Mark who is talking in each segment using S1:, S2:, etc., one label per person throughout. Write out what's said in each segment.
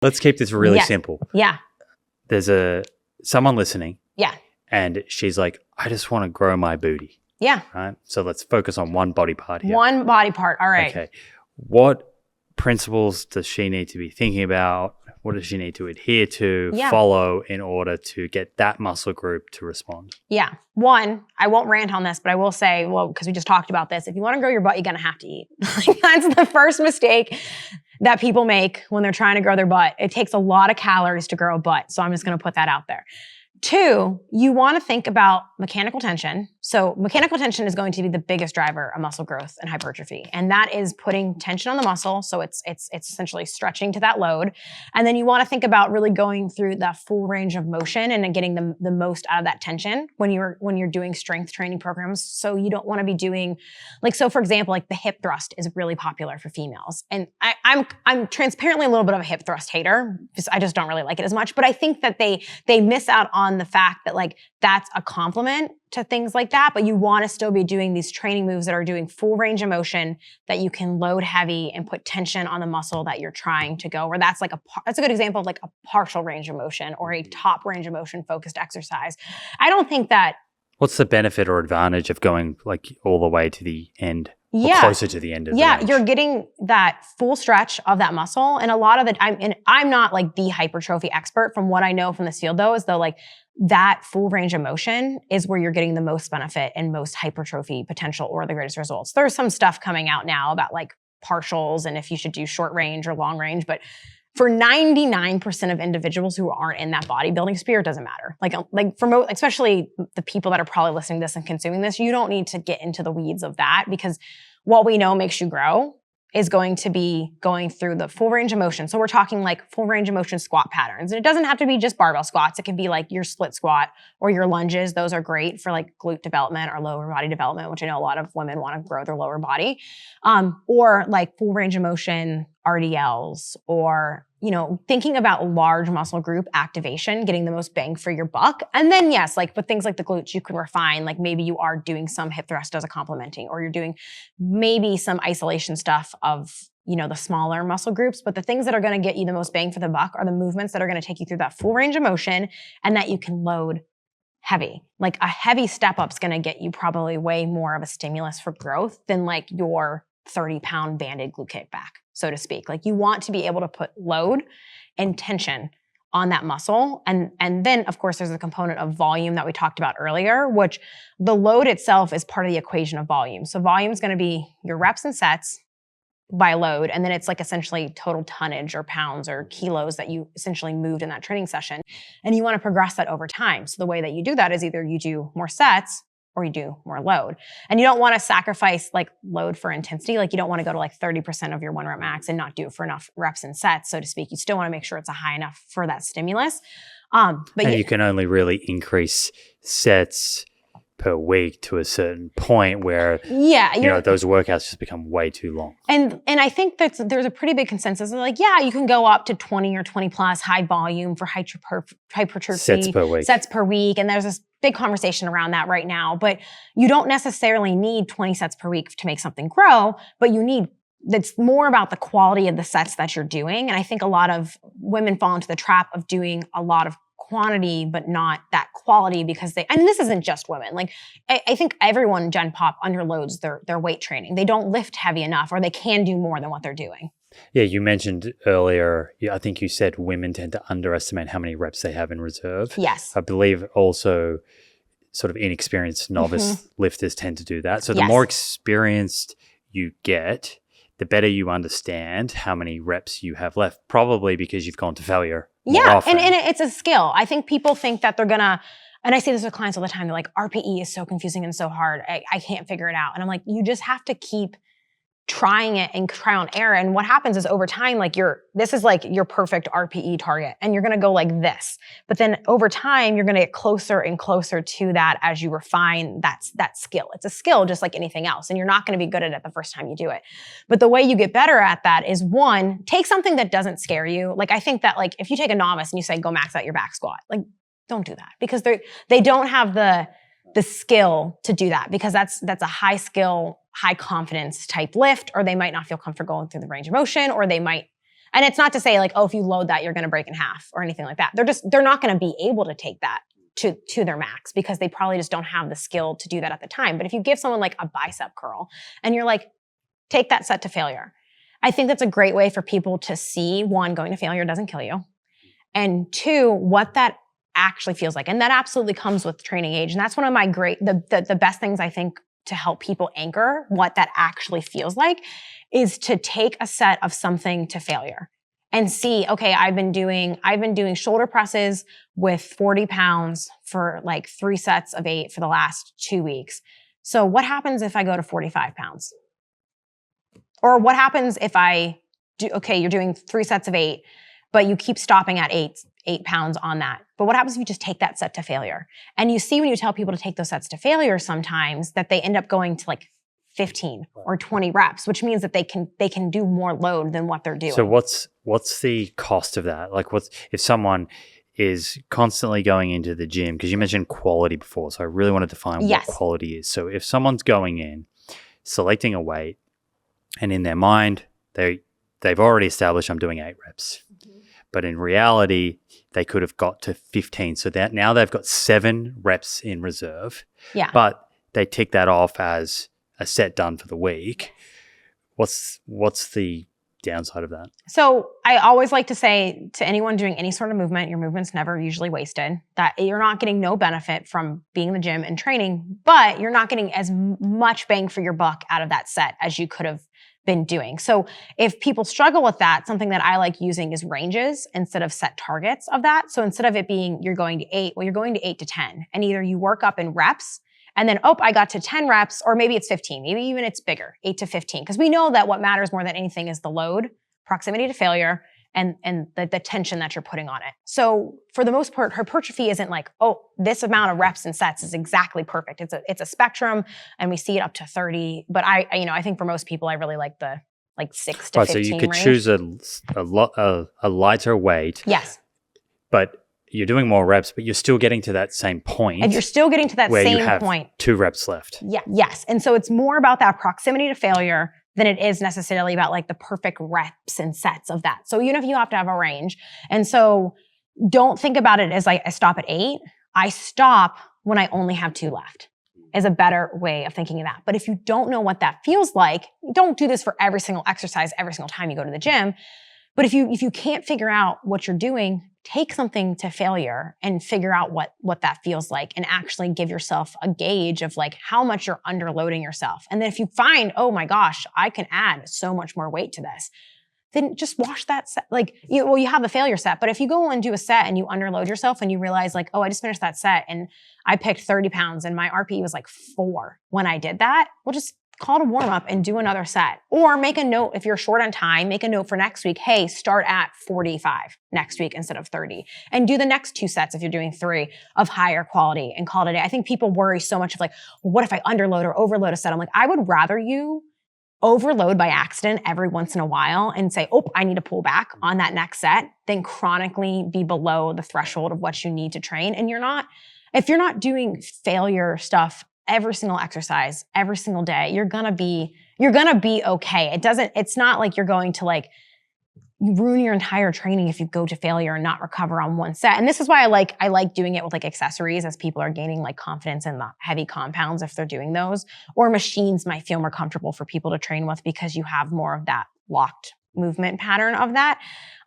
S1: Let's keep this really simple.
S2: Yeah.
S1: There's someone listening.
S2: Yeah.
S1: And she's like, I just want to grow my booty.
S2: Yeah.
S1: Right. So let's focus on one body part here.
S2: One body part. All right.
S1: Okay. What principles does she need to be thinking about? What does she need to adhere to, follow in order to get that muscle group to respond?
S2: Yeah. One, I won't rant on this, but I will say, well, because we just talked about this, if you want to grow your butt, you're going to have to eat. That's the first mistake that people make when they're trying to grow their butt. It takes a lot of calories to grow a butt. So I'm just going to put that out there. Two, you want to think about mechanical tension. So mechanical tension is going to be the biggest driver of muscle growth and hypertrophy. And that is putting tension on the muscle. So it's essentially stretching to that load. And then you want to think about really going through that full range of motion and getting the most out of that tension when you're doing strength training programs. So you don't want to be doing so for example, like the hip thrust is really popular for females. And I'm transparently a little bit of a hip thrust hater because I just don't really like it as much. But I think that they miss out on the fact that that's a compliment to things like that, but you want to still be doing these training moves that are doing full range of motion that you can load heavy and put tension on the muscle that you're trying to go, where that's a good example of like a partial range of motion or a top range of motion focused exercise. I don't think that.
S1: What's the benefit or advantage of going all the way to the end? Or closer to the end of the range?
S2: You're getting that full stretch of that muscle. And a lot of it, I'm not like the hypertrophy expert. From what I know from this field though, is though that full range of motion is where you're getting the most benefit and most hypertrophy potential or the greatest results. There's some stuff coming out now about partials and if you should do short range or long range, but for 99% of individuals who aren't in that bodybuilding sphere, it doesn't matter. Especially the people that are probably listening to this and consuming this, you don't need to get into the weeds of that because what we know makes you grow is going to be going through the full range of motion. So we're talking full range of motion squat patterns. And it doesn't have to be just barbell squats. It can be your split squat or your lunges. Those are great for glute development or lower body development, which I know a lot of women want to grow their lower body. Or full range of motion RDLs or, thinking about large muscle group activation, getting the most bang for your buck. And then yes, with things like the glutes, you can refine, maybe you are doing some hip thrust as a complementing, or you're doing maybe some isolation stuff of, the smaller muscle groups. But the things that are going to get you the most bang for the buck are the movements that are going to take you through that full range of motion and that you can load heavy. A heavy step up is going to get you probably way more of a stimulus for growth than your 30-pound banded glute kickback, so to speak. You want to be able to put load and tension on that muscle. And then of course there's a component of volume that we talked about earlier, which the load itself is part of the equation of volume. So volume is going to be your reps and sets by load. And then it's essentially total tonnage or pounds or kilos that you essentially moved in that training session. And you want to progress that over time. So the way that you do that is either you do more sets or you do more load. And you don't want to sacrifice load for intensity. You don't want to go to 30% of your 1 rep max and not do it for enough reps and sets, so to speak. You still want to make sure it's a high enough for that stimulus. But
S1: you can only really increase sets per week to a certain point where those workouts just become way too long.
S2: And I think there's a pretty big consensus of you can go up to 20 or 20 plus high volume for hypertrophy sets per week. And there's this big conversation around that right now, but you don't necessarily need 20 sets per week to make something grow, but it's more about the quality of the sets that you're doing. And I think a lot of women fall into the trap of doing a lot of quantity, but not that quality because and this isn't just women. I think everyone Gen Pop underloads their weight training. They don't lift heavy enough or they can do more than what they're doing.
S1: Yeah, you mentioned earlier, I think you said women tend to underestimate how many reps they have in reserve.
S2: Yes.
S1: I believe also sort of inexperienced novice lifters tend to do that. So the more experienced you get, the better you understand how many reps you have left, probably because you've gone to failure more often.
S2: And it's a skill. I think people think that they're going to, and I say this with clients all the time, they're like, RPE is so confusing and so hard. I can't figure it out. And I'm like, you just have to keep trying it and trial and error. And what happens is over time, this is your perfect RPE target and you're going to go like this. But then over time, you're going to get closer and closer to that as you refine that skill. It's a skill just like anything else. And you're not going to be good at it the first time you do it. But the way you get better at that is one, take something that doesn't scare you. I think that if you take a novice and you say, go max out your back squat, don't do that because they don't have the skill to do that because that's a high skill, high confidence type lift, or they might not feel comfortable going through the range of motion, or they might, And it's not to say like, oh, if you load that, you're going to break in half or anything like that. They're not going to be able to take that to their max because they probably just don't have the skill to do that at the time. But if you give someone like a bicep curl and you're like, take that set to failure, I think that's a great way for people to see, one, going to failure doesn't kill you. And two, what that actually feels like. And that absolutely comes with training age. And that's one of my the best things I think to help people anchor what that actually feels like is to take a set of something to failure and see, okay, I've been doing shoulder presses with 40 pounds for like 3 sets of 8 for the last 2 weeks. So what happens if I go to 45 pounds? Or what happens if I do, okay, you're doing 3 sets of 8, but you keep stopping at 8 pounds on that. But what happens if you just take that set to failure? And you see when you tell people to take those sets to failure sometimes that they end up going to like 15 or 20 reps, which means that they can do more load than what they're doing.
S1: So what's the cost of that? Like if someone is constantly going into the gym, because you mentioned quality before, so I really want to define what quality is. So if someone's going in, selecting a weight, and in their mind, they've already established I'm doing 8 reps. Mm-hmm. But in reality, they could have got to 15. So that now they've got 7 reps in reserve.
S2: Yeah.
S1: But they tick that off as a set done for the week. What's the downside of that?
S2: So I always like to say to anyone doing any sort of movement, your movement's never usually wasted. That you're not getting no benefit from being in the gym and training, but you're not getting as much bang for your buck out of that set as you could have been doing. So if people struggle with that, something that I like using is ranges instead of set targets of that. So instead of it being you're going to 8, well, you're going to 8 to 10. And either you work up in reps and then, I got to 10 reps, or maybe it's 15. Maybe even it's bigger, 8 to 15. Because we know that what matters more than anything is the load, proximity to failure, and the tension that you're putting on it. So for the most part, hypertrophy isn't like, this amount of reps and sets is exactly perfect. It's a spectrum, and we see it up to 30. But I think for most people, I really like the 6 to 15
S1: so you could
S2: range.
S1: choose a lighter weight.
S2: Yes.
S1: But you're doing more reps, but you're still getting to that same point.
S2: And you're still getting to that
S1: where
S2: same
S1: you have
S2: point.
S1: 2 reps left.
S2: Yeah. Yes. And so it's more about that proximity to failure than it is necessarily about like the perfect reps and sets of that. So even if you have to have a range. And so don't think about it as like I stop at 8. I stop when I only have 2 left is a better way of thinking of that. But if you don't know what that feels like, don't do this for every single exercise, every single time you go to the gym. But if you can't figure out what you're doing, take something to failure and figure out what that feels like and actually give yourself a gauge of like how much you're underloading yourself. And then if you find, oh my gosh, I can add so much more weight to this, then just wash that set. Like, you have the failure set, but if you go and do a set and you underload yourself and you realize like, I just finished that set and I picked 30 pounds and my RPE was like 4 when I did that, well, just call it a warm up and do another set. Or make a note, if you're short on time, make a note for next week. Hey, start at 45 next week instead of 30. And do the next 2 sets if you're doing 3 of higher quality and call it a day. I think people worry so much of like, well, what if I underload or overload a set? I'm like, I would rather you overload by accident every once in a while and say, I need to pull back on that next set than chronically be below the threshold of what you need to train. And if you're not doing failure stuff every single exercise, every single day, you're gonna be okay. It's not like you're going to like ruin your entire training if you go to failure and not recover on one set. And this is why I like doing it with like accessories as people are gaining like confidence in the heavy compounds if they're doing those. Or machines might feel more comfortable for people to train with because you have more of that locked movement pattern of that.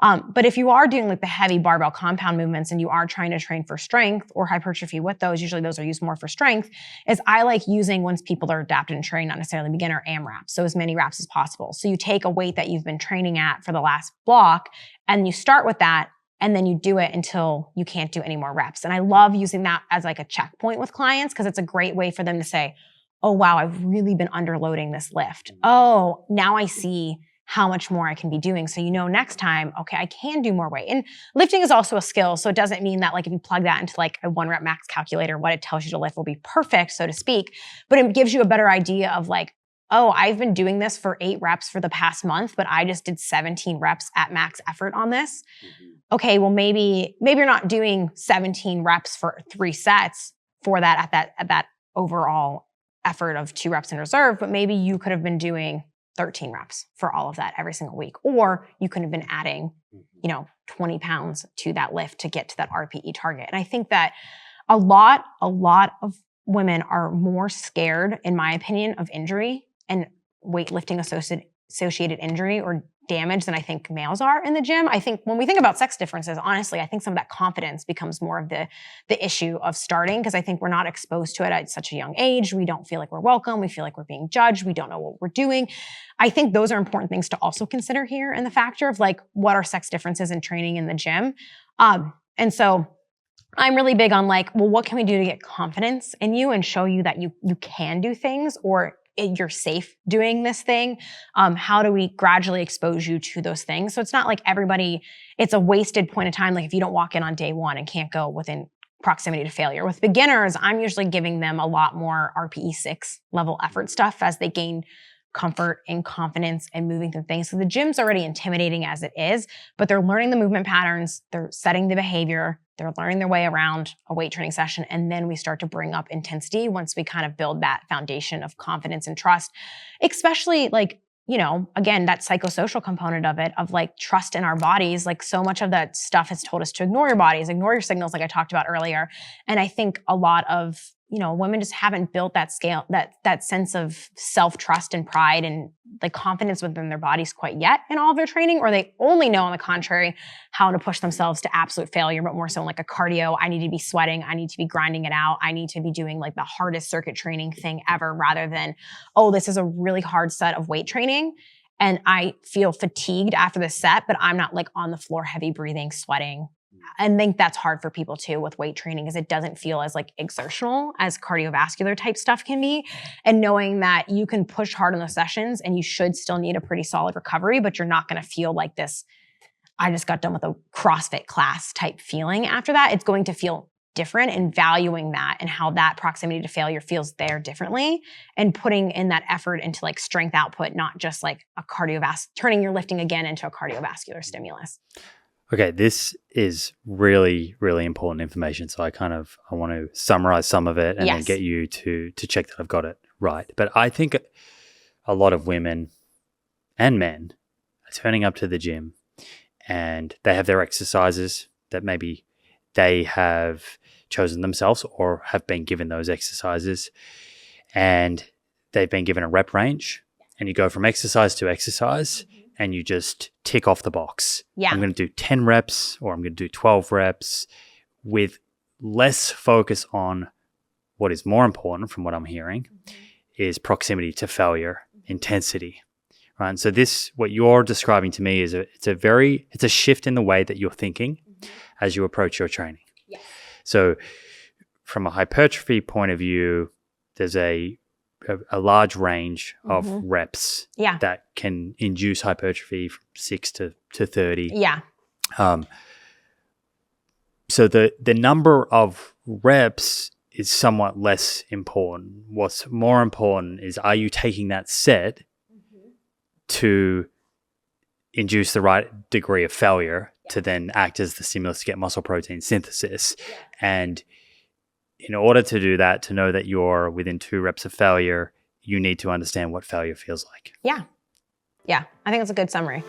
S2: But if you are doing like the heavy barbell compound movements and you are trying to train for strength or hypertrophy with those, usually those are used more for strength, is I like using once people are adapted and trained, not necessarily beginner, AMRAP. So as many reps as possible. So you take a weight that you've been training at for the last block and you start with that and then you do it until you can't do any more reps. And I love using that as like a checkpoint with clients because it's a great way for them to say, oh wow, I've really been underloading this lift. Oh, now I see how much more I can be doing. So next time, okay, I can do more weight. And lifting is also a skill. So it doesn't mean that like if you plug that into like a 1 rep max calculator, what it tells you to lift will be perfect, so to speak. But it gives you a better idea of like, I've been doing this for 8 reps for the past month, but I just did 17 reps at max effort on this. Mm-hmm. Okay, well maybe you're not doing 17 reps for 3 sets for that at that overall effort of 2 reps in reserve, but maybe you could have been doing 13 reps for all of that every single week. Or you could have been adding, 20 pounds to that lift to get to that RPE target. And I think that a lot of women are more scared, in my opinion, of injury and weightlifting associated injury or damage than I think males are in the gym. I think when we think about sex differences, honestly, I think some of that confidence becomes more of the issue of starting, because I think we're not exposed to it at such a young age. We don't feel like we're welcome. We feel like we're being judged. We don't know what we're doing. I think those are important things to also consider here in the factor of like, what are sex differences in training in the gym? And so I'm really big on like, well, what can we do to get confidence in you and show you that you can do things, or you're safe doing this thing? How do we gradually expose you to those things? So it's not like it's a wasted point of time. Like if you don't walk in on day one and can't go within proximity to failure. With beginners, I'm usually giving them a lot more RPE 6 level effort stuff as they gain comfort and confidence and moving through things. So the gym's already intimidating as it is, but they're learning the movement patterns, they're setting the behavior, they're learning their way around a weight training session, and then we start to bring up intensity once we kind of build that foundation of confidence and trust, especially like, again, that psychosocial component of it, of like trust in our bodies. Like so much of that stuff has told us to ignore your bodies, ignore your signals, like I talked about earlier. And I think a lot of women just haven't built that scale, that sense of self-trust and pride and like confidence within their bodies quite yet in all of their training, or they only know, on the contrary, how to push themselves to absolute failure, but more so in like a cardio. I need to be sweating. I need to be grinding it out. I need to be doing like the hardest circuit training thing ever, rather than, oh, this is a really hard set of weight training and I feel fatigued after the set, but I'm not like on the floor, heavy breathing, sweating. I think that's hard for people too with weight training, because it doesn't feel as like exertional as cardiovascular type stuff can be. And knowing that you can push hard in those sessions and you should still need a pretty solid recovery, but you're not going to feel like this, I just got done with a CrossFit class type feeling after that. It's going to feel different, and valuing that and how that proximity to failure feels there differently, and putting in that effort into like strength output, not just like turning your lifting again into a cardiovascular stimulus.
S1: Okay, this is really, really important information. So I want to summarize some of it and then get you to check that I've got it right. But I think a lot of women and men are turning up to the gym and they have their exercises that maybe they have chosen themselves or have been given those exercises, and they've been given a rep range, and you go from exercise to exercise. And you just tick off the box. Yeah. I'm going to do 10 reps or I'm going to do 12 reps, with less focus on what is more important, from what I'm hearing, is proximity to failure, intensity. Right? And so what you're describing to me is it's a shift in the way that you're thinking as you approach your training. Yes. So from a hypertrophy point of view, there's a large range of reps that can induce hypertrophy from 6 to 30. Yeah. So the number of reps is somewhat less important. What's more important is, are you taking that set to induce the right degree of failure to then act as the stimulus to get muscle protein synthesis? And in order to do that, to know that you're within 2 reps of failure, you need to understand what failure feels like. Yeah. Yeah. I think that's a good summary.